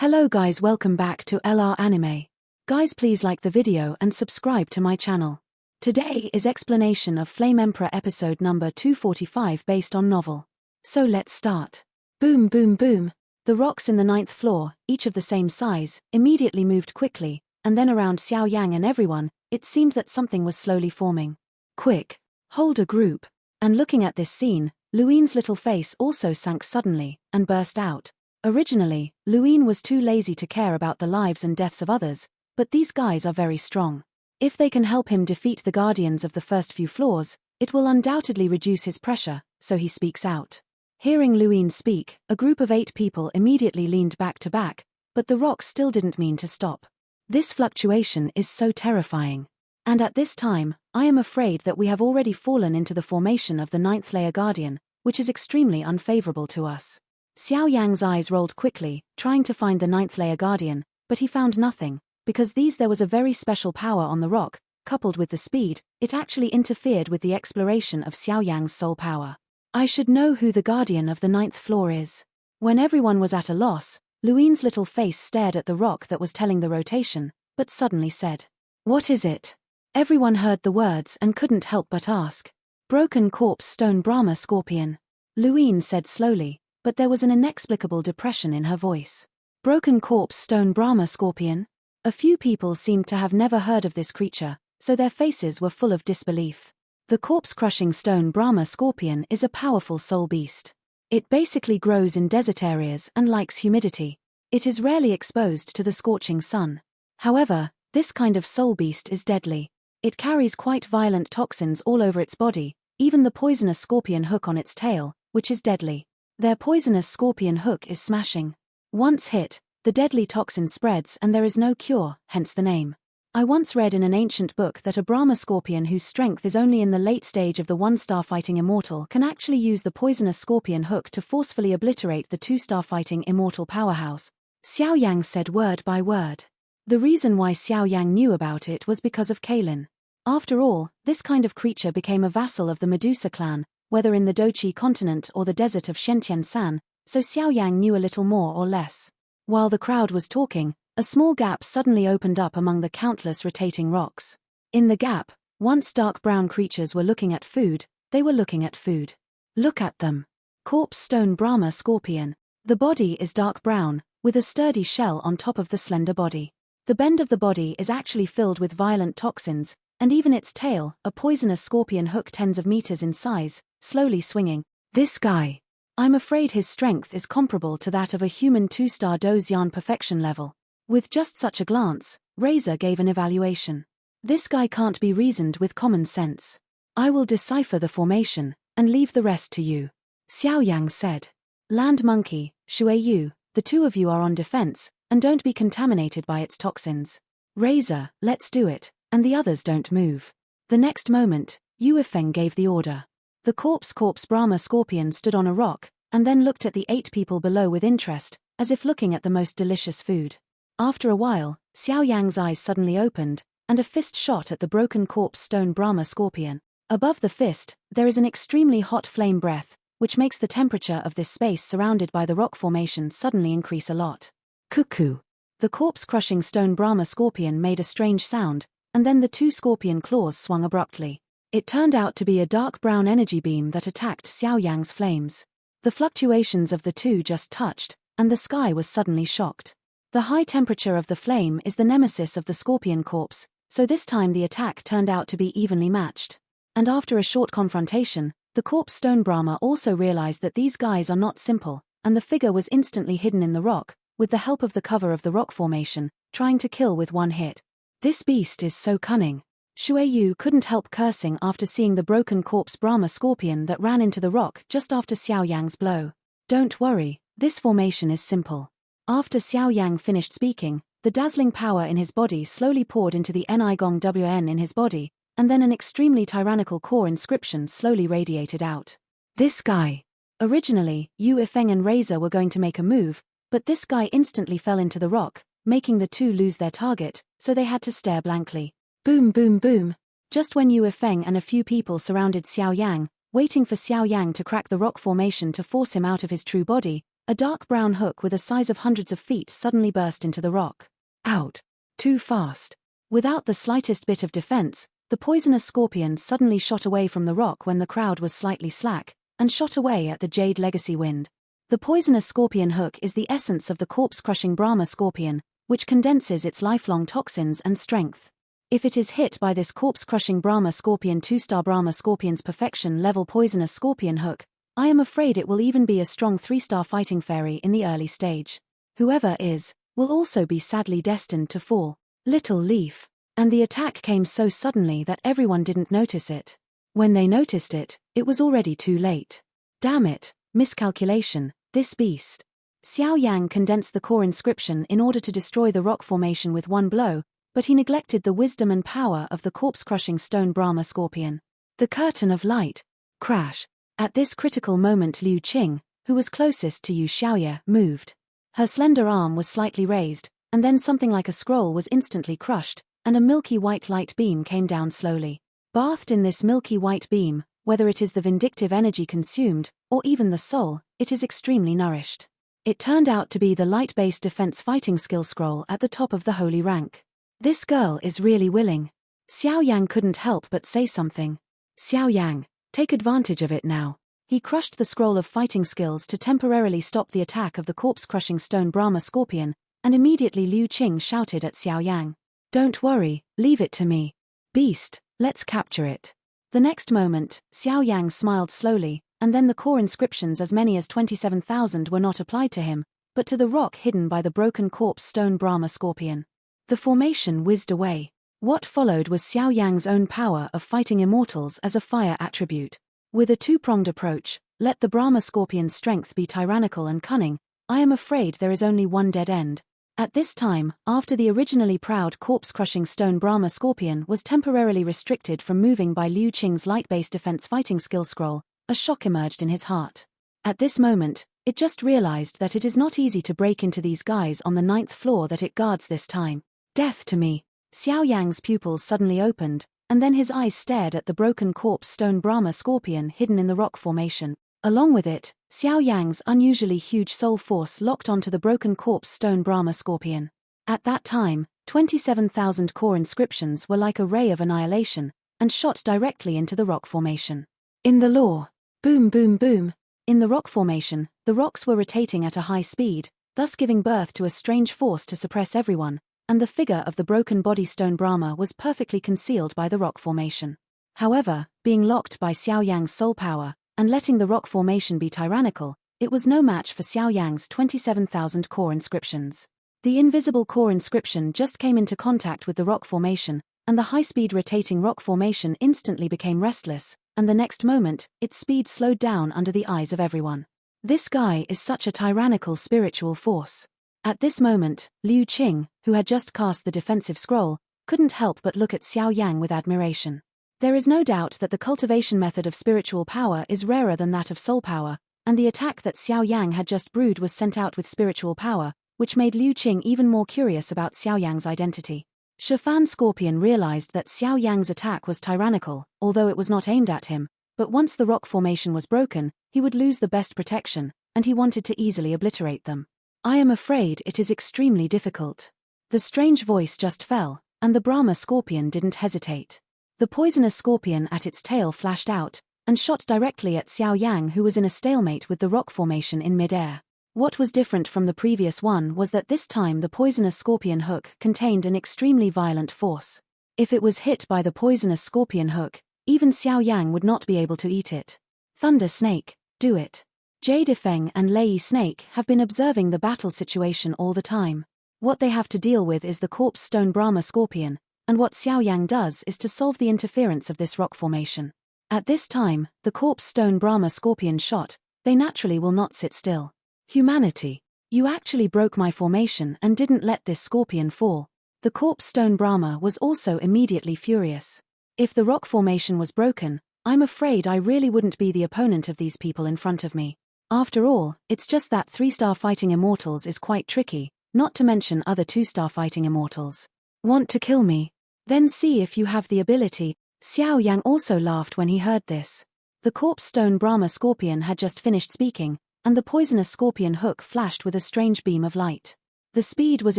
Hello guys, welcome back to LR Anime. Guys, please like the video and subscribe to my channel. Today is explanation of Flame Emperor episode number 245 based on novel. So let's start. Boom boom boom. The rocks in the 9th floor, each of the same size, immediately moved quickly, and then around Xiao Yan and everyone, it seemed that something was slowly forming. Quick! Hold a group. And looking at this scene, Luine's little face also sank suddenly, and burst out. Originally, Luine was too lazy to care about the lives and deaths of others, but these guys are very strong. If they can help him defeat the guardians of the first few floors, it will undoubtedly reduce his pressure, so he speaks out. Hearing Luine speak, a group of 8 people immediately leaned back to back, but the rocks still didn't mean to stop. This fluctuation is so terrifying. And at this time, I am afraid that we have already fallen into the formation of the 9th layer guardian, which is extremely unfavorable to us. Xiao Yang's eyes rolled quickly, trying to find the 9th layer guardian, but he found nothing, because there was a very special power on the rock, coupled with the speed, it actually interfered with the exploration of Xiao Yang's soul power. I should know who the guardian of the 9th floor is. When everyone was at a loss, Luine's little face stared at the rock that was telling the rotation, but suddenly said, "What is it?" Everyone heard the words and couldn't help but ask. "Broken corpse stone Brahma scorpion," Luine said slowly, but there was an inexplicable depression in her voice. Broken corpse stone Brahma scorpion? A few people seemed to have never heard of this creature, so their faces were full of disbelief. The corpse-crushing stone Brahma scorpion is a powerful soul beast. It basically grows in desert areas and likes humidity. It is rarely exposed to the scorching sun. However, this kind of soul beast is deadly. It carries quite violent toxins all over its body, even the poisonous scorpion hook on its tail, which is deadly. Their poisonous scorpion hook is smashing. Once hit, the deadly toxin spreads and there is no cure, hence the name. I once read in an ancient book that a Brahma scorpion whose strength is only in the late stage of the 1-star fighting immortal can actually use the poisonous scorpion hook to forcefully obliterate the 2-star fighting immortal powerhouse. Xiao Yang said word by word. The reason why Xiao Yang knew about it was because of Kaylin. After all, this kind of creature became a vassal of the Medusa clan, whether in the Dochi continent or the desert of Shentian-san, so Xiao Yang knew a little more or less. While the crowd was talking, a small gap suddenly opened up among the countless rotating rocks. In the gap, once dark brown creatures were looking at food, they were looking at food. Look at them. Corpse stone Brahma scorpion. The body is dark brown, with a sturdy shell on top of the slender body. The bend of the body is actually filled with violent toxins, and even its tail, a poisonous scorpion hook tens of meters in size, slowly swinging. This guy. I'm afraid his strength is comparable to that of a human 2-star Dozian perfection level. With just such a glance, Razor gave an evaluation. This guy can't be reasoned with common sense. I will decipher the formation, and leave the rest to you. Xiao Yang said. Land Monkey, Shui Yu, the two of you are on defense, and don't be contaminated by its toxins. Razor, let's do it, and the others don't move. The next moment, Yu Ifeng gave the order. The corpse Brahma scorpion stood on a rock, and then looked at the 8 people below with interest, as if looking at the most delicious food. After a while, Xiao Yang's eyes suddenly opened, and a fist shot at the broken corpse stone Brahma scorpion. Above the fist, there is an extremely hot flame breath, which makes the temperature of this space surrounded by the rock formation suddenly increase a lot. Cuckoo! The corpse-crushing stone Brahma scorpion made a strange sound, and then the 2 scorpion claws swung abruptly. It turned out to be a dark brown energy beam that attacked Xiao Yang's flames. The fluctuations of the 2 just touched, and the sky was suddenly shocked. The high temperature of the flame is the nemesis of the scorpion corpse, so this time the attack turned out to be evenly matched. And after a short confrontation, the corpse stone Brahma also realized that these guys are not simple, and the figure was instantly hidden in the rock, with the help of the cover of the rock formation, trying to kill with one hit. This beast is so cunning. Shui Yu couldn't help cursing after seeing the broken corpse Brahma scorpion that ran into the rock just after Xiao Yang's blow. Don't worry, this formation is simple. After Xiao Yang finished speaking, the dazzling power in his body slowly poured into the Nigong Wn in his body, and then an extremely tyrannical core inscription slowly radiated out. This guy. Originally, Yu Ifeng and Razor were going to make a move, but this guy instantly fell into the rock, making the 2 lose their target, so they had to stare blankly. Boom boom boom. Just when Yu Ifeng and a few people surrounded Xiao Yang, waiting for Xiao Yang to crack the rock formation to force him out of his true body, A dark brown hook with a size of hundreds of feet suddenly burst into the rock. Out. Too fast. Without the slightest bit of defense, the poisonous scorpion suddenly shot away from the rock when the crowd was slightly slack, and shot away at the Jade Legacy wind. The poisonous scorpion hook is the essence of the corpse-crushing Brahma scorpion, which condenses its lifelong toxins and strength. If it is hit by this corpse-crushing Brahma scorpion 2-star Brahma scorpion's perfection-level poisonous scorpion hook, I am afraid it will even be a strong 3-star fighting fairy in the early stage. Whoever is, will also be sadly destined to fall. Little Leaf. And the attack came so suddenly that everyone didn't notice it. When they noticed it, it was already too late. Damn it, miscalculation, this beast. Xiao Yan condensed the core inscription in order to destroy the rock formation with one blow, but he neglected the wisdom and power of the corpse-crushing stone Brahma scorpion. The curtain of light. Crash. At this critical moment Liu Qing, who was closest to Yu Xiaoye, moved. Her slender arm was slightly raised, and then something like a scroll was instantly crushed, and a milky white light beam came down slowly. Bathed in this milky white beam, whether it is the vindictive energy consumed, or even the soul, it is extremely nourished. It turned out to be the light-based defense fighting skill scroll at the top of the holy rank. This girl is really willing. Xiao Yang couldn't help but say something. Xiao Yang, take advantage of it now. He crushed the scroll of fighting skills to temporarily stop the attack of the corpse-crushing stone Brahma scorpion, and immediately Liu Qing shouted at Xiao Yang. Don't worry, leave it to me. Beast, let's capture it. The next moment, Xiao Yang smiled slowly, and then the core inscriptions as many as 27,000 were not applied to him, but to the rock hidden by the broken corpse stone Brahma scorpion. The formation whizzed away. What followed was Xiao Yang's own power of fighting immortals as a fire attribute. With a two-pronged approach, let the Brahma scorpion's strength be tyrannical and cunning, I am afraid there is only one dead end. At this time, after the originally proud corpse-crushing stone Brahma scorpion was temporarily restricted from moving by Liu Qing's light-based defense fighting skill scroll, a shock emerged in his heart. At this moment, it just realized that it is not easy to break into these guys on the 9th floor that it guards this time. Death to me. Xiao Yang's pupils suddenly opened, and then his eyes stared at the broken corpse stone Brahma scorpion hidden in the rock formation. Along with it, Xiao Yang's unusually huge soul force locked onto the broken corpse stone Brahma scorpion. At that time, 27,000 core inscriptions were like a ray of annihilation, and shot directly into the rock formation. In the lore. Boom boom boom. In the rock formation, the rocks were rotating at a high speed, thus giving birth to a strange force to suppress everyone, and the figure of the broken body stone Brahma was perfectly concealed by the rock formation. However, being locked by Xiao Yang's soul power, and letting the rock formation be tyrannical, it was no match for Xiao Yang's 27,000 core inscriptions. The invisible core inscription just came into contact with the rock formation, and the high-speed rotating rock formation instantly became restless, and the next moment, its speed slowed down under the eyes of everyone. This guy is such a tyrannical spiritual force. At this moment, Liu Qing, who had just cast the defensive scroll, couldn't help but look at Xiao Yang with admiration. There is no doubt that the cultivation method of spiritual power is rarer than that of soul power, and the attack that Xiao Yang had just brewed was sent out with spiritual power, which made Liu Qing even more curious about Xiao Yang's identity. Shifan Scorpion realized that Xiao Yang's attack was tyrannical, although it was not aimed at him, but once the rock formation was broken, he would lose the best protection, and he wanted to easily obliterate them. I am afraid it is extremely difficult. The strange voice just fell, and the Brahma scorpion didn't hesitate. The poisonous scorpion at its tail flashed out, and shot directly at Xiao Yang, who was in a stalemate with the rock formation in midair. What was different from the previous one was that this time the poisonous scorpion hook contained an extremely violent force. If it was hit by the poisonous scorpion hook, even Xiao Yang would not be able to eat it. Thunder Snake, do it. Jade Feng and Lei Snake have been observing the battle situation all the time. What they have to deal with is the corpse stone Brahma scorpion, and what Xiao Yang does is to solve the interference of this rock formation. At this time, the corpse stone Brahma scorpion shot, they naturally will not sit still. Humanity, you actually broke my formation and didn't let this scorpion fall. The corpse stone Brahma was also immediately furious. If the rock formation was broken, I'm afraid I really wouldn't be the opponent of these people in front of me. After all, it's just that 3-star fighting immortals is quite tricky, not to mention other 2-star fighting immortals. Want to kill me? Then see if you have the ability. Xiao Yang also laughed when he heard this. The corpse stone Brahma scorpion had just finished speaking, and the poisonous scorpion hook flashed with a strange beam of light. The speed was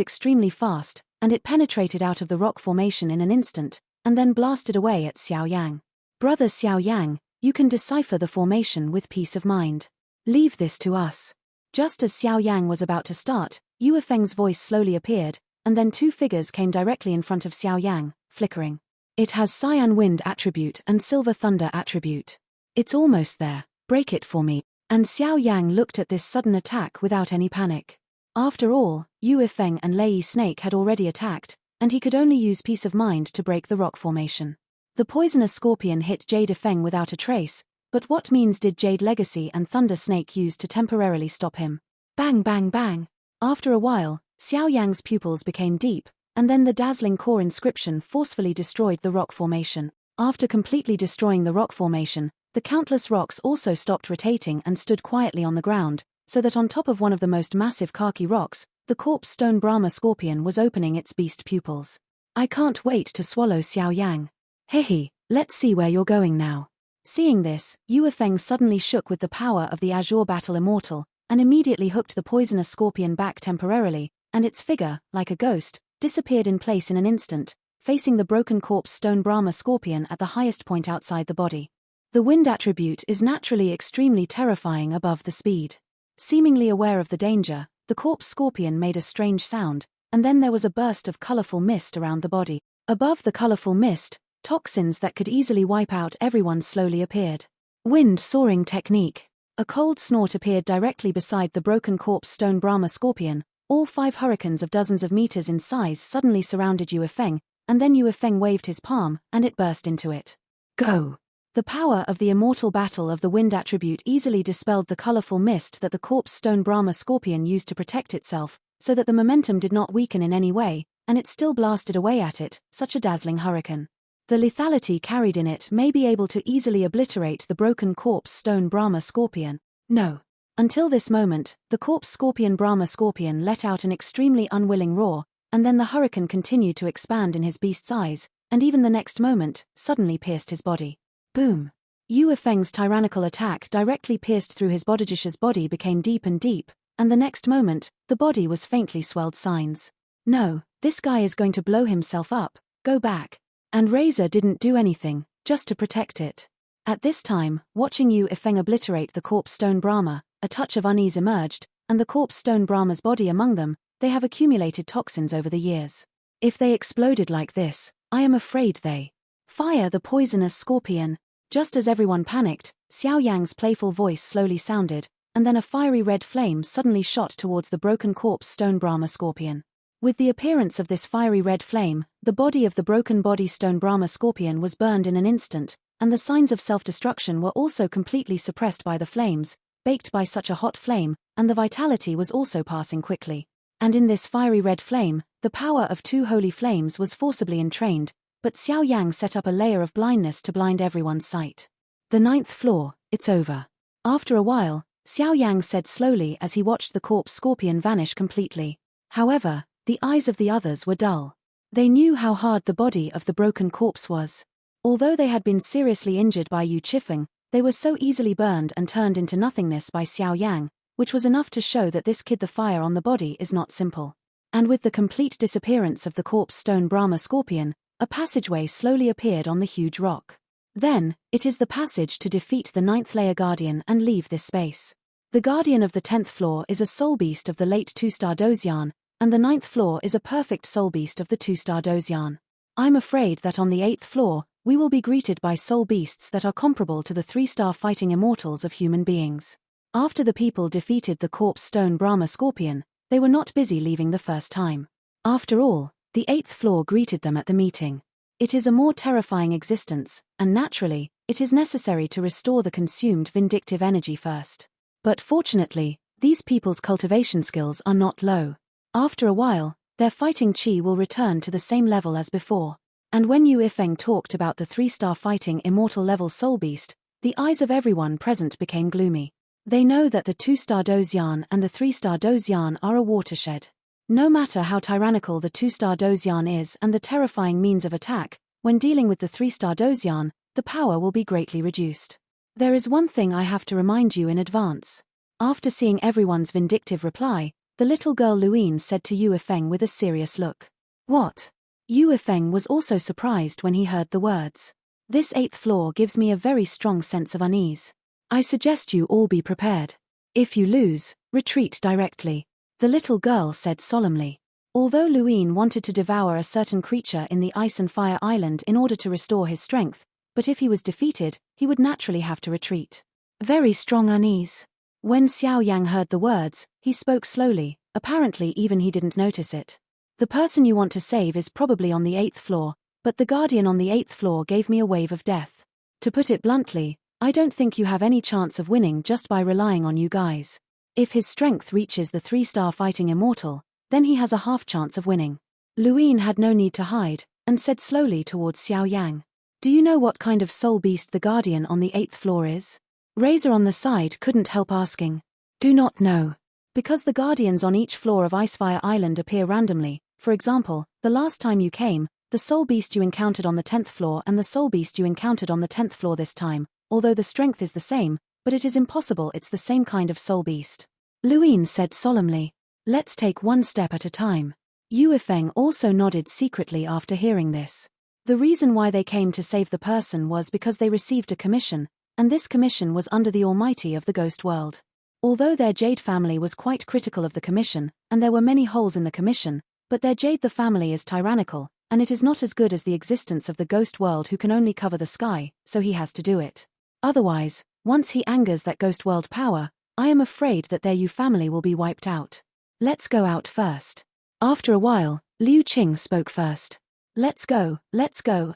extremely fast, and it penetrated out of the rock formation in an instant, and then blasted away at Xiao Yang. Brother Xiao Yang, you can decipher the formation with peace of mind. Leave this to us. Just as Xiao Yang was about to start, Yue Feng's voice slowly appeared, and then two figures came directly in front of Xiao Yang, flickering. It has cyan wind attribute and silver thunder attribute. It's almost there, break it for me. And Xiao Yang looked at this sudden attack without any panic. After all, Yue Feng and Lei Snake had already attacked, and he could only use peace of mind to break the rock formation. The poisonous scorpion hit Jade Feng without a trace, but what means did Jade Legacy and Thunder Snake use to temporarily stop him? Bang bang bang! After a while, Xiao Yang's pupils became deep, and then the dazzling core inscription forcefully destroyed the rock formation. After completely destroying the rock formation, the countless rocks also stopped rotating and stood quietly on the ground, so that on top of one of the most massive khaki rocks, the corpse stone Brahma scorpion was opening its beast pupils. I can't wait to swallow Xiao Yang. Hehe, let's see where you're going now. Seeing this, Yue Feng suddenly shook with the power of the Azure Battle Immortal, and immediately hooked the poisonous scorpion back temporarily, and its figure, like a ghost, disappeared in place in an instant, facing the broken corpse stone Brahma scorpion at the highest point outside the body. The wind attribute is naturally extremely terrifying above the speed. Seemingly aware of the danger, the corpse scorpion made a strange sound, and then there was a burst of colorful mist around the body. Above the colorful mist, toxins that could easily wipe out everyone slowly appeared. Wind soaring technique. A cold snort appeared directly beside the broken corpse stone Brahma scorpion. All 5 hurricanes of dozens of meters in size suddenly surrounded Yue Feng, and then Yue Feng waved his palm, and it burst into it. Go! The power of the immortal battle of the wind attribute easily dispelled the colorful mist that the corpse stone Brahma scorpion used to protect itself, so that the momentum did not weaken in any way, and it still blasted away at it, such a dazzling hurricane. The lethality carried in it may be able to easily obliterate the broken corpse stone Brahma scorpion. No. Until this moment, the corpse scorpion Brahma scorpion let out an extremely unwilling roar, and then the hurricane continued to expand in his beast's eyes, and even the next moment, suddenly pierced his body. Boom! Yue Feng's tyrannical attack directly pierced through his bodhijisha's body became deep and deep, and the next moment, the body was faintly swelled signs. No, this guy is going to blow himself up, go back. And Razor didn't do anything, just to protect it. At this time, watching Yue Feng obliterate the corpse stone Brahma, a touch of unease emerged, and the corpse stone Brahma's body among them, they have accumulated toxins over the years. If they exploded like this, I am afraid they fire the poisonous scorpion. Just as everyone panicked, Xiao Yang's playful voice slowly sounded, and then a fiery red flame suddenly shot towards the broken corpse stone Brahma scorpion. With the appearance of this fiery red flame, the body of the broken body stone Brahma scorpion was burned in an instant, and the signs of self-destruction were also completely suppressed by the flames, baked by such a hot flame, and the vitality was also passing quickly. And in this fiery red flame, the power of 2 holy flames was forcibly entrained, but Xiao Yang set up a layer of blindness to blind everyone's sight. The 9th floor, it's over. After a while, Xiao Yang said slowly as he watched the corpse scorpion vanish completely. However, the eyes of the others were dull. They knew how hard the body of the broken corpse was. Although they had been seriously injured by Yu Chifeng, they were so easily burned and turned into nothingness by Xiao Yang, which was enough to show that this kid the fire on the body is not simple. And with the complete disappearance of the corpse stone Brahma scorpion, a passageway slowly appeared on the huge rock. Then, it is the passage to defeat the 9th layer guardian and leave this space. The guardian of the 10th floor is a soul beast of the late 2-star Dozian, and the 9th floor is a perfect soul beast of the 2-star Dozian. I'm afraid that on the 8th floor, we will be greeted by soul beasts that are comparable to the 3-star fighting immortals of human beings. After the people defeated the corpse stone Brahma scorpion, they were not busy leaving the first time. After all, the 8th floor greeted them at the meeting. It is a more terrifying existence, and naturally, it is necessary to restore the consumed vindictive energy first. But fortunately, these people's cultivation skills are not low. After a while, their fighting chi will return to the same level as before. And when Yue Feng talked about the 3-star fighting immortal level soul beast, the eyes of everyone present became gloomy. They know that the 2-star Dozian and the 3-star Dozian are a watershed. No matter how tyrannical the 2-star Dozian is and the terrifying means of attack, when dealing with the 3-star Dozian, the power will be greatly reduced. There is one thing I have to remind you in advance. After seeing everyone's vindictive reply, the little girl Luine said to Yu Yifeng with a serious look. What? Yu Yifeng was also surprised when he heard the words. This 8th floor gives me a very strong sense of unease. I suggest you all be prepared. If you lose, retreat directly, the little girl said solemnly. Although Luine wanted to devour a certain creature in the Ice and Fire Island in order to restore his strength, but if he was defeated, he would naturally have to retreat. Very strong unease. When Xiao Yang heard the words, he spoke slowly, apparently even he didn't notice it. The person you want to save is probably on the 8th floor, but the guardian on the 8th floor gave me a wave of death. To put it bluntly, I don't think you have any chance of winning just by relying on you guys. If his strength reaches the 3-star fighting immortal, then he has a half chance of winning. Luine had no need to hide, and said slowly towards Xiao Yang. Do you know what kind of soul beast the guardian on the 8th floor is? Razor on the side couldn't help asking. Do not know. Because the guardians on each floor of Icefire Island appear randomly, for example, the last time you came, the soul beast you encountered on the 10th floor and the soul beast you encountered on the 10th floor this time, although the strength is the same, but it is impossible it's the same kind of soul beast. Luine said solemnly. Let's take one step at a time. Yu Yifeng also nodded secretly after hearing this. The reason why they came to save the person was because they received a commission, and this commission was under the Almighty of the Ghost World. Although their Jade family was quite critical of the commission, and there were many holes in the commission, but their Jade the family is tyrannical, and it is not as good as the existence of the Ghost World who can only cover the sky, so he has to do it. Otherwise, once he angers that Ghost World power, I am afraid that their Yu family will be wiped out. Let's go out first. After a while, Liu Qing spoke first. Let's go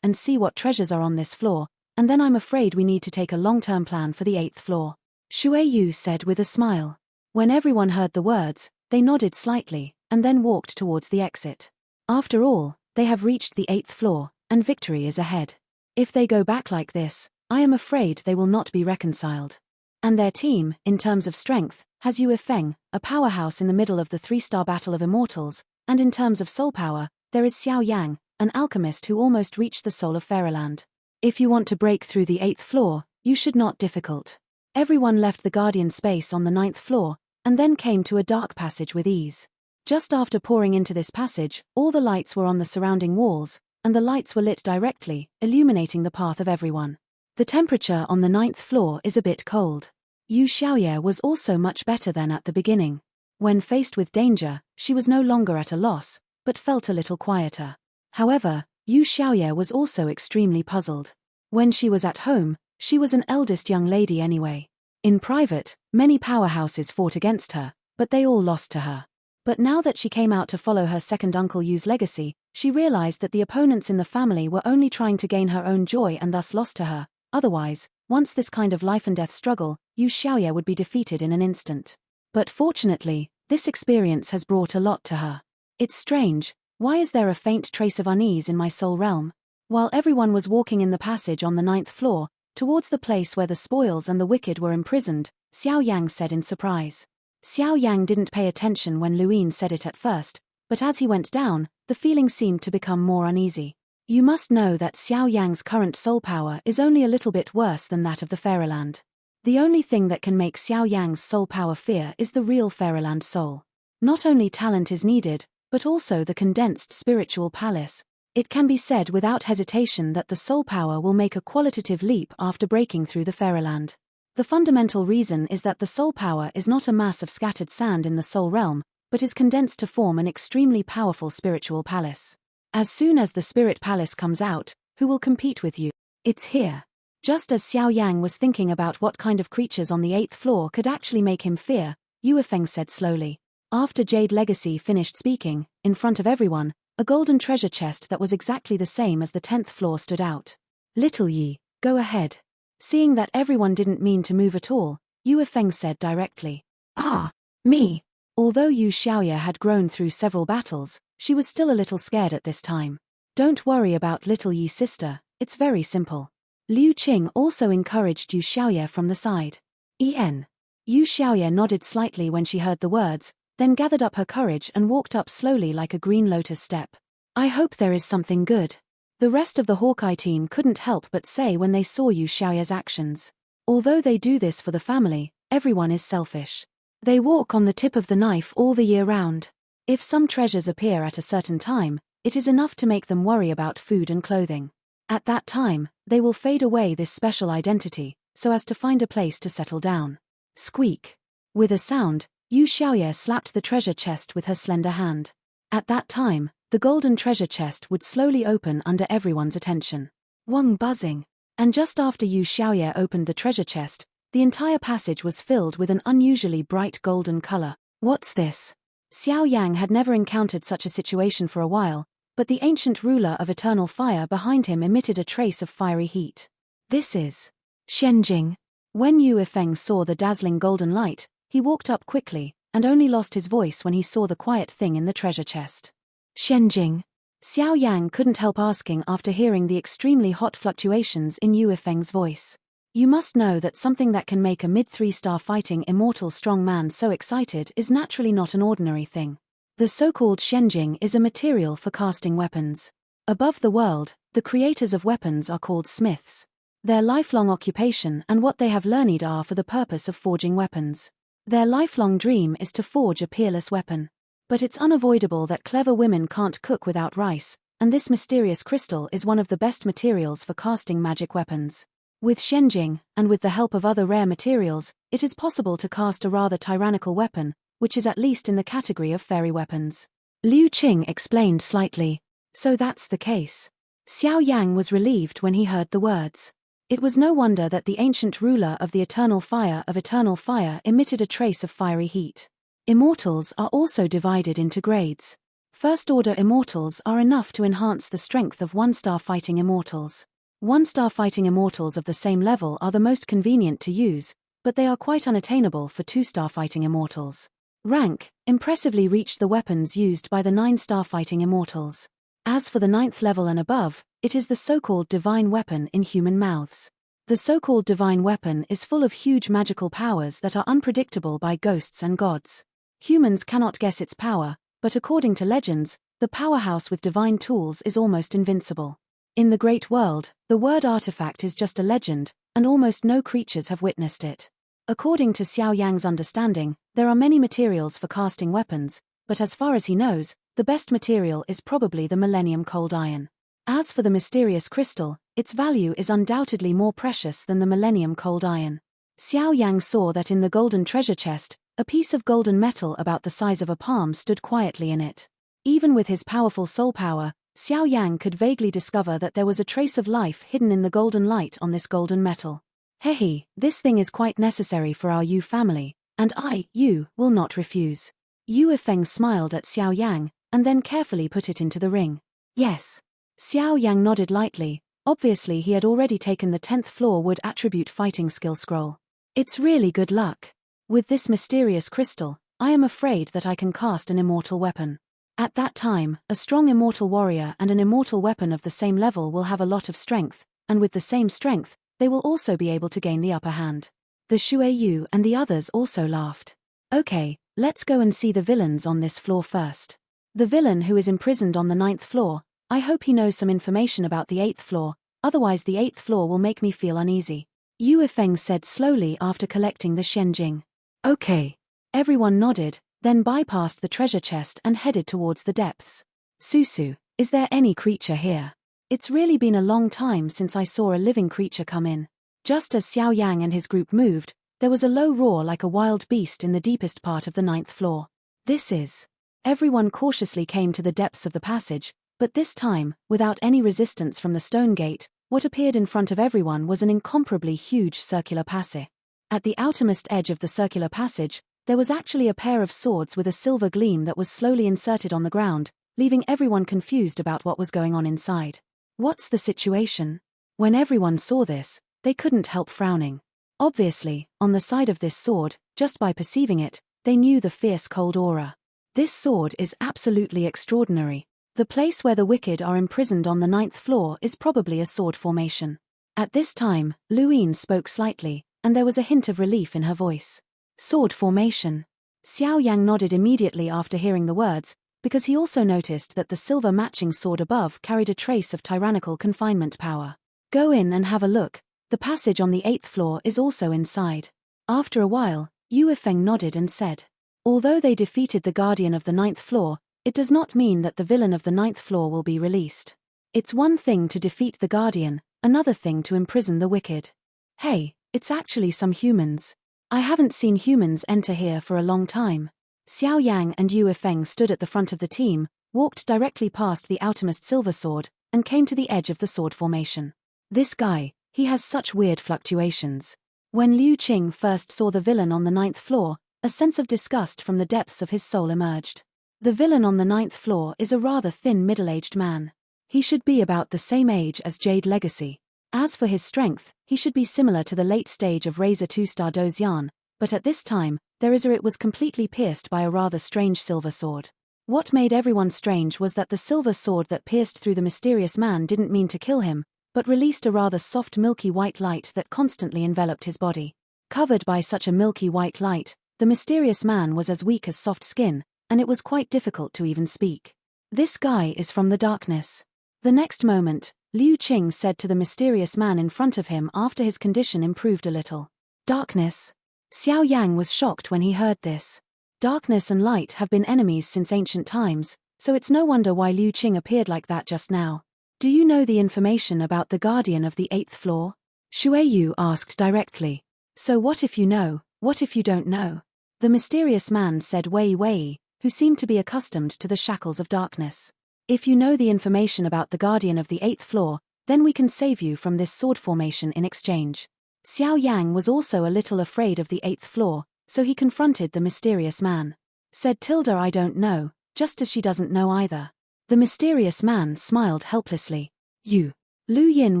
and see what treasures are on this floor, and then I'm afraid we need to take a long-term plan for the 8th floor. Shui Yu said with a smile. When everyone heard the words, they nodded slightly, and then walked towards the exit. After all, they have reached the 8th floor, and victory is ahead. If they go back like this, I am afraid they will not be reconciled. And their team, in terms of strength, has Yu Yifeng, a powerhouse in the middle of the 3-star battle of immortals, and in terms of soul power, there is Xiao Yang, an alchemist who almost reached the soul of Fairyland. If you want to break through the 8th floor, you should not difficult. Everyone left the guardian space on the 9th floor, and then came to a dark passage with ease. Just after pouring into this passage, all the lights were on the surrounding walls, and the lights were lit directly, illuminating the path of everyone. The temperature on the 9th floor is a bit cold. Yu Xiaoye was also much better than at the beginning. When faced with danger, she was no longer at a loss, but felt a little quieter. However, Yu Xiaoye was also extremely puzzled. When she was at home, she was an eldest young lady anyway. In private, many powerhouses fought against her, but they all lost to her. But now that she came out to follow her second uncle Yu's legacy, she realized that the opponents in the family were only trying to gain her own joy and thus lost to her. Otherwise, once this kind of life and death struggle, Yu Xiaoye would be defeated in an instant. But fortunately, this experience has brought a lot to her. It's strange, why is there a faint trace of unease in my soul realm? While everyone was walking in the passage on the 9th floor, towards the place where the spoils and the wicked were imprisoned, Xiao Yang said in surprise. Xiao Yang didn't pay attention when Luine said it at first, but as he went down, the feeling seemed to become more uneasy. You must know that Xiao Yang's current soul power is only a little bit worse than that of the Fairyland. The only thing that can make Xiao Yang's soul power fear is the real Fairyland soul. Not only talent is needed, but also the condensed spiritual palace. It can be said without hesitation that the soul power will make a qualitative leap after breaking through the Fairyland. The fundamental reason is that the soul power is not a mass of scattered sand in the soul realm, but is condensed to form an extremely powerful spiritual palace. As soon as the spirit palace comes out, who will compete with you? It's here. Just as Xiao Yang was thinking about what kind of creatures on the 8th floor could actually make him fear, Yu Yifeng said slowly. After Jade Legacy finished speaking, in front of everyone, a golden treasure chest that was exactly the same as the 10th floor stood out. Little Yi, go ahead. Seeing that everyone didn't mean to move at all, Yu Yifeng said directly. Ah, me. Although Yu Xiaoye had grown through several battles, she was still a little scared at this time. Don't worry about little Yi's sister, it's very simple. Liu Qing also encouraged Yu Xiaoye from the side. En. Yu Xiaoye nodded slightly when she heard the words, then gathered up her courage and walked up slowly like a green lotus step. I hope there is something good. The rest of the Hawkeye team couldn't help but say when they saw Yu Xiaoye's actions. Although they do this for the family, everyone is selfish. They walk on the tip of the knife all the year round. If some treasures appear at a certain time, it is enough to make them worry about food and clothing. At that time, they will fade away this special identity, so as to find a place to settle down. Squeak. With a sound, Yu Xiaoye slapped the treasure chest with her slender hand. At that time, the golden treasure chest would slowly open under everyone's attention. Wang buzzing. And just after Yu Xiaoye opened the treasure chest, the entire passage was filled with an unusually bright golden color. What's this? Xiao Yang had never encountered such a situation for a while, but the ancient ruler of eternal fire behind him emitted a trace of fiery heat. This is Shenjing. When Yu Ifeng saw the dazzling golden light, he walked up quickly, and only lost his voice when he saw the quiet thing in the treasure chest. Shenjing. Xiao Yang couldn't help asking after hearing the extremely hot fluctuations in Yu Ifeng's voice. You must know that something that can make a mid-3-star fighting immortal strong man so excited is naturally not an ordinary thing. The so-called Shenjing is a material for casting weapons. Above the world, the creators of weapons are called smiths. Their lifelong occupation and what they have learned are for the purpose of forging weapons. Their lifelong dream is to forge a peerless weapon. But it's unavoidable that clever women can't cook without rice, and this mysterious crystal is one of the best materials for casting magic weapons. With Shenjing, and with the help of other rare materials, it is possible to cast a rather tyrannical weapon, which is at least in the category of fairy weapons. Liu Qing explained slightly. So that's the case. Xiao Yang was relieved when he heard the words. It was no wonder that the ancient ruler of the eternal fire emitted a trace of fiery heat. Immortals are also divided into grades. First-order immortals are enough to enhance the strength of one-star fighting immortals. One-star fighting immortals of the same level are the most convenient to use, but they are quite unattainable for two-star fighting immortals. Rank impressively reached the weapons used by the 9-star fighting immortals. As for the 9th level and above, it is the so-called divine weapon in human mouths. The so-called divine weapon is full of huge magical powers that are unpredictable by ghosts and gods. Humans cannot guess its power, but according to legends, the powerhouse with divine tools is almost invincible. In the great world, the word artifact is just a legend, and almost no creatures have witnessed it. According to Xiao Yang's understanding, there are many materials for casting weapons, but as far as he knows, the best material is probably the Millennium Cold Iron. As for the mysterious crystal, its value is undoubtedly more precious than the Millennium Cold Iron. Xiao Yang saw that in the golden treasure chest, a piece of golden metal about the size of a palm stood quietly in it. Even with his powerful soul power, Xiao Yang could vaguely discover that there was a trace of life hidden in the golden light on this golden metal. Hehe, this thing is quite necessary for our Yu family, and I, Yu, will not refuse. Yu Ifeng smiled at Xiao Yang, and then carefully put it into the ring. Yes. Xiao Yang nodded lightly. Obviously he had already taken the 10th floor wood attribute fighting skill scroll. It's really good luck. With this mysterious crystal, I am afraid that I can cast an immortal weapon. At that time, a strong immortal warrior and an immortal weapon of the same level will have a lot of strength, and with the same strength, they will also be able to gain the upper hand. The Shui Yu and the others also laughed. Okay, let's go and see the villains on this floor first. The villain who is imprisoned on the 9th floor, I hope he knows some information about the 8th floor, otherwise the 8th floor will make me feel uneasy. Yu Ifeng said slowly after collecting the Shenjing. Okay. Everyone nodded, then bypassed the treasure chest and headed towards the depths. Susu, is there any creature here? It's really been a long time since I saw a living creature come in. Just as Xiao Yang and his group moved, there was a low roar like a wild beast in the deepest part of the 9th floor. This is. Everyone cautiously came to the depths of the passage, but this time, without any resistance from the stone gate, what appeared in front of everyone was an incomparably huge circular passage. At the outermost edge of the circular passage, there was actually a pair of swords with a silver gleam that was slowly inserted on the ground, leaving everyone confused about what was going on inside. What's the situation? When everyone saw this, they couldn't help frowning. Obviously, on the side of this sword, just by perceiving it, they knew the fierce cold aura. This sword is absolutely extraordinary. The place where the wicked are imprisoned on the 9th floor is probably a sword formation. At this time, Luine spoke slightly, and there was a hint of relief in her voice. Sword formation. Xiao Yang nodded immediately after hearing the words, because he also noticed that the silver matching sword above carried a trace of tyrannical confinement power. Go in and have a look. The passage on the 8th floor is also inside. After a while, Yu Feng nodded and said, although they defeated the guardian of the 9th floor, it does not mean that the villain of the 9th floor will be released. It's one thing to defeat the guardian, another thing to imprison the wicked. Hey, it's actually some humans. I haven't seen humans enter here for a long time. Xiao Yan and Yu Feng stood at the front of the team, walked directly past the outermost silver sword, and came to the edge of the sword formation. This guy, he has such weird fluctuations. When Liu Qing first saw the villain on the 9th floor, a sense of disgust from the depths of his soul emerged. The villain on the 9th floor is a rather thin middle-aged man. He should be about the same age as Jade Legacy. As for his strength, he should be similar to the late stage of Razor 2-star Dozian, but at this time, it was completely pierced by a rather strange silver sword. What made everyone strange was that the silver sword that pierced through the mysterious man didn't mean to kill him, but released a rather soft milky white light that constantly enveloped his body. Covered by such a milky white light, the mysterious man was as weak as soft skin, and it was quite difficult to even speak. This guy is from the darkness. The next moment, Liu Qing said to the mysterious man in front of him after his condition improved a little. Darkness. Xiao Yang was shocked when he heard this. Darkness and light have been enemies since ancient times, so it's no wonder why Liu Qing appeared like that just now. Do you know the information about the guardian of the 8th floor? Shuiyu asked directly. So what if you know, what if you don't know? The mysterious man said Wei Wei, who seemed to be accustomed to the shackles of darkness. If you know the information about the guardian of the 8th floor, then we can save you from this sword formation in exchange. Xiao Yang was also a little afraid of the 8th floor, so he confronted the mysterious man. Said Tilda, I don't know, just as she doesn't know either. The mysterious man smiled helplessly. You. Lu Yin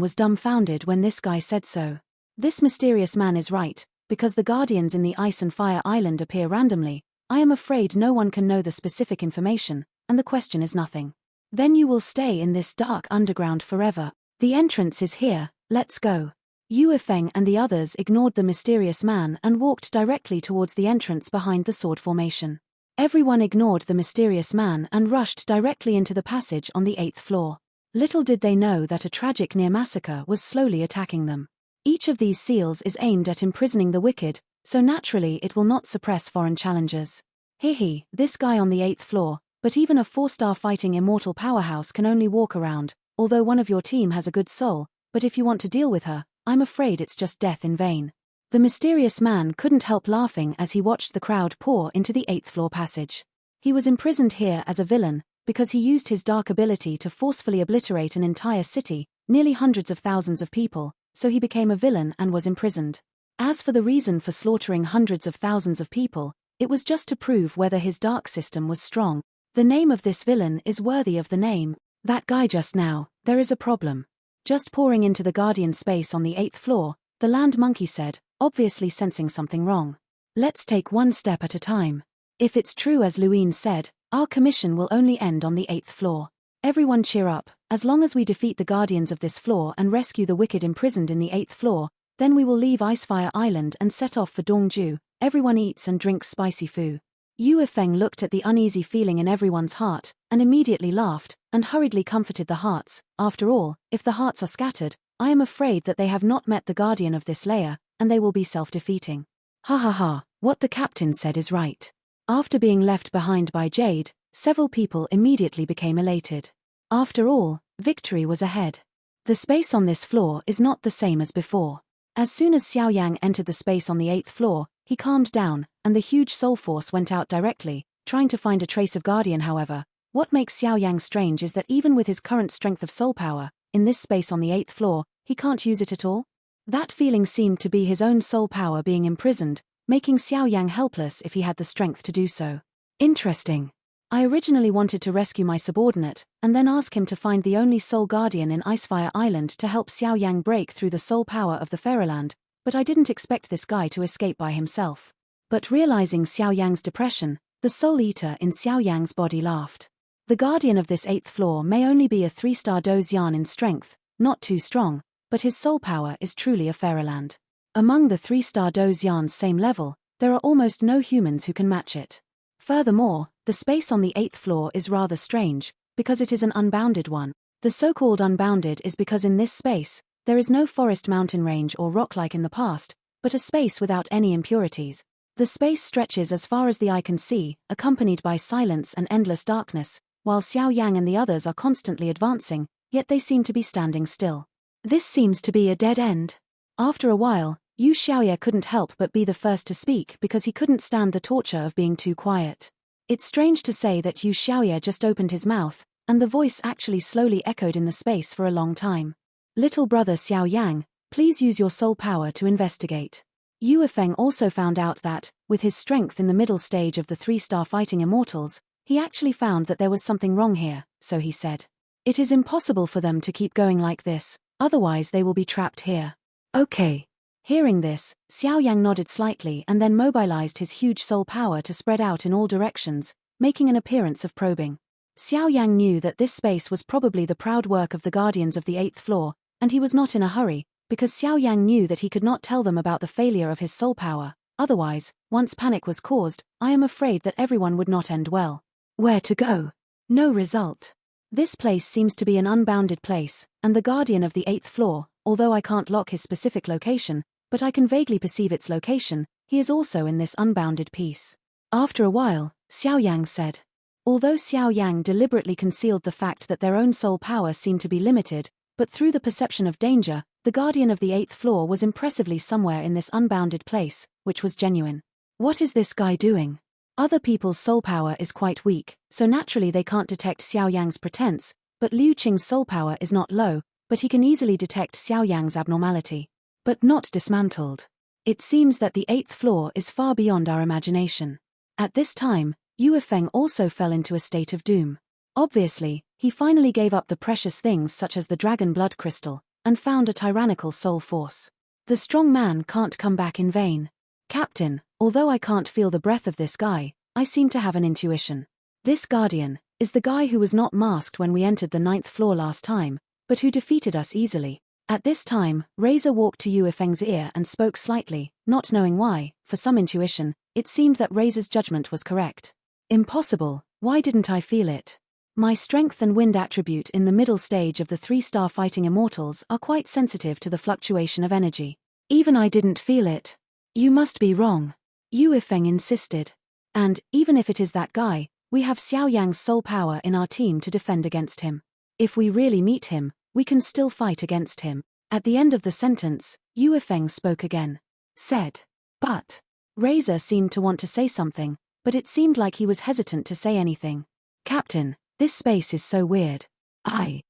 was dumbfounded when this guy said so. This mysterious man is right, because the guardians in the Ice and Fire Island appear randomly. I am afraid no one can know the specific information, and the question is nothing. Then you will stay in this dark underground forever. The entrance is here, let's go. Yu Feng and the others ignored the mysterious man and walked directly towards the entrance behind the sword formation. Everyone ignored the mysterious man and rushed directly into the passage on the 8th floor. Little did they know that a tragic near massacre was slowly attacking them. Each of these seals is aimed at imprisoning the wicked, so naturally it will not suppress foreign challengers. Hehe, this guy on the 8th floor, but even a 4-star fighting immortal powerhouse can only walk around, although one of your team has a good soul, but if you want to deal with her, I'm afraid it's just death in vain. The mysterious man couldn't help laughing as he watched the crowd pour into the 8th floor passage. He was imprisoned here as a villain, because he used his dark ability to forcefully obliterate an entire city, nearly hundreds of thousands of people, so he became a villain and was imprisoned. As for the reason for slaughtering hundreds of thousands of people, it was just to prove whether his dark system was strong. The name of this villain is worthy of the name. That guy just now, there is a problem. Just pouring into the guardian space on the 8th floor, the land monkey said, obviously sensing something wrong. Let's take one step at a time. If it's true as Luin said, our commission will only end on the 8th floor. Everyone cheer up, as long as we defeat the guardians of this floor and rescue the wicked imprisoned in the 8th floor, then we will leave Icefire Island and set off for Dongju. Everyone eats and drinks spicy fu. Yu Feng looked at the uneasy feeling in everyone's heart, and immediately laughed, and hurriedly comforted the hearts. After all, if the hearts are scattered, I am afraid that they have not met the guardian of this layer, and they will be self-defeating. Ha ha ha, what the captain said is right. After being left behind by Jade, several people immediately became elated. After all, victory was ahead. The space on this floor is not the same as before. As soon as Xiao Yang entered the space on the 8th floor, he calmed down, and the huge soul force went out directly, trying to find a trace of guardian. However, what makes Xiao Yang strange is that even with his current strength of soul power, in this space on the 8th floor, he can't use it at all. That feeling seemed to be his own soul power being imprisoned, making Xiao Yang helpless if he had the strength to do so. Interesting. I originally wanted to rescue my subordinate, and then ask him to find the only soul guardian in Icefire Island to help Xiao Yang break through the soul power of the Fairyland, but I didn't expect this guy to escape by himself. But realizing Xiao Yang's depression, the soul eater in Xiao Yang's body laughed. The guardian of this 8th floor may only be a 3-star Dozian in strength, not too strong, but his soul power is truly a Fairyland. Among the 3-star Dozian's same level, there are almost no humans who can match it. Furthermore, the space on the 8th floor is rather strange, because it is an unbounded one. The so-called unbounded is because in this space, there is no forest mountain range or rock like in the past, but a space without any impurities. The space stretches as far as the eye can see, accompanied by silence and endless darkness, while Xiao Yang and the others are constantly advancing, yet they seem to be standing still. This seems to be a dead end. After a while, Yu Xiaoye couldn't help but be the first to speak because he couldn't stand the torture of being too quiet. It's strange to say that Yu Xiaoye just opened his mouth, and the voice actually slowly echoed in the space for a long time. Little brother Xiao Yang, please use your soul power to investigate. Yu Efeng also found out that, with his strength in the middle stage of the 3-star fighting immortals, he actually found that there was something wrong here, so he said. It is impossible for them to keep going like this, otherwise they will be trapped here. Okay. Hearing this, Xiao Yang nodded slightly and then mobilized his huge soul power to spread out in all directions, making an appearance of probing. Xiao Yang knew that this space was probably the proud work of the guardians of the 8th floor, and he was not in a hurry, because Xiao Yang knew that he could not tell them about the failure of his soul power. Otherwise, once panic was caused, I am afraid that everyone would not end well. Where to go? No result. This place seems to be an unbounded place, and the guardian of the 8th floor, although I can't lock his specific location, but I can vaguely perceive its location, he is also in this unbounded piece. After a while, Xiao Yang said. Although Xiao Yang deliberately concealed the fact that their own soul power seemed to be limited, but through the perception of danger, the guardian of the 8th floor was impressively somewhere in this unbounded place, which was genuine. What is this guy doing? Other people's soul power is quite weak, so naturally they can't detect Xiao Yang's pretense, but Liu Qing's soul power is not low, but he can easily detect Xiao Yang's abnormality. But not dismantled. It seems that the 8th floor is far beyond our imagination. At this time, Yu Efeng also fell into a state of doom. Obviously, he finally gave up the precious things such as the dragon blood crystal, and found a tyrannical soul force. The strong man can't come back in vain. Captain, although I can't feel the breath of this guy, I seem to have an intuition. This guardian is the guy who was not masked when we entered the 9th floor last time, but who defeated us easily. At this time, Razor walked to Yu Efeng's ear and spoke slightly, not knowing why. For some intuition, it seemed that Razor's judgment was correct. Impossible, why didn't I feel it? My strength and wind attribute in the middle stage of the 3-star fighting immortals are quite sensitive to the fluctuation of energy. Even I didn't feel it. You must be wrong. Yu Efeng insisted. And, even if it is that guy, we have Xiao Yang's soul power in our team to defend against him. If we really meet him, we can still fight against him. At the end of the sentence, Yu Efeng spoke again. Said. But. Razor seemed to want to say something, but it seemed like he was hesitant to say anything. Captain, this space is so weird. I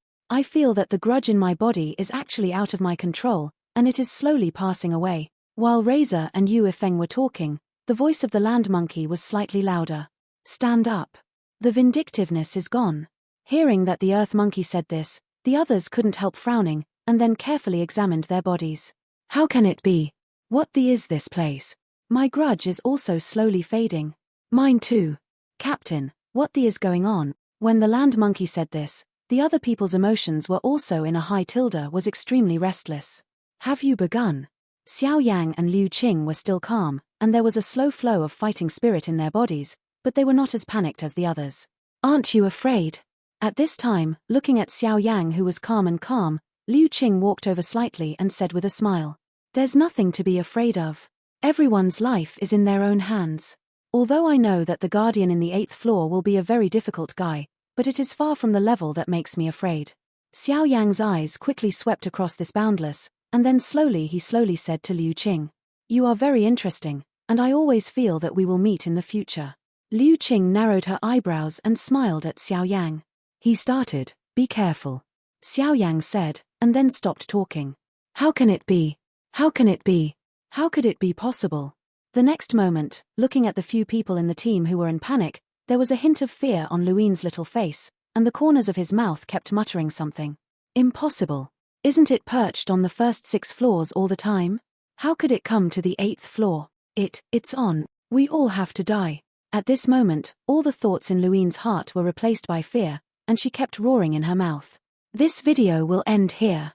feel that the grudge in my body is actually out of my control, and it is slowly passing away. While Razor and Yu Efeng were talking, the voice of the land monkey was slightly louder. Stand up. The vindictiveness is gone. Hearing that the earth monkey said this, the others couldn't help frowning, and then carefully examined their bodies. How can it be? What the is this place? My grudge is also slowly fading. Mine too. Captain, what the is going on? When the land monkey said this, the other people's emotions were also in a high tilde was extremely restless. Have you begun? Xiao Yang and Liu Qing were still calm, and there was a slow flow of fighting spirit in their bodies, but they were not as panicked as the others. Aren't you afraid? At this time, looking at Xiao Yang who was calm, Liu Qing walked over slightly and said with a smile. There's nothing to be afraid of. Everyone's life is in their own hands. Although I know that the guardian in the 8th floor will be a very difficult guy, but it is far from the level that makes me afraid. Xiao Yang's eyes quickly swept across this boundless, and then he slowly said to Liu Qing. You are very interesting, and I always feel that we will meet in the future. Liu Qing narrowed her eyebrows and smiled at Xiao Yang. He started, be careful. Xiao Yang said, and then stopped talking. How can it be? How can it be? How could it be possible? The next moment, looking at the few people in the team who were in panic, there was a hint of fear on Luine's little face, and the corners of his mouth kept muttering something. Impossible. Isn't it perched on the first 6 floors all the time? How could it come to the 8th floor? It's on. We all have to die. At this moment, all the thoughts in Luine's heart were replaced by fear, and she kept roaring in her mouth. This video will end here.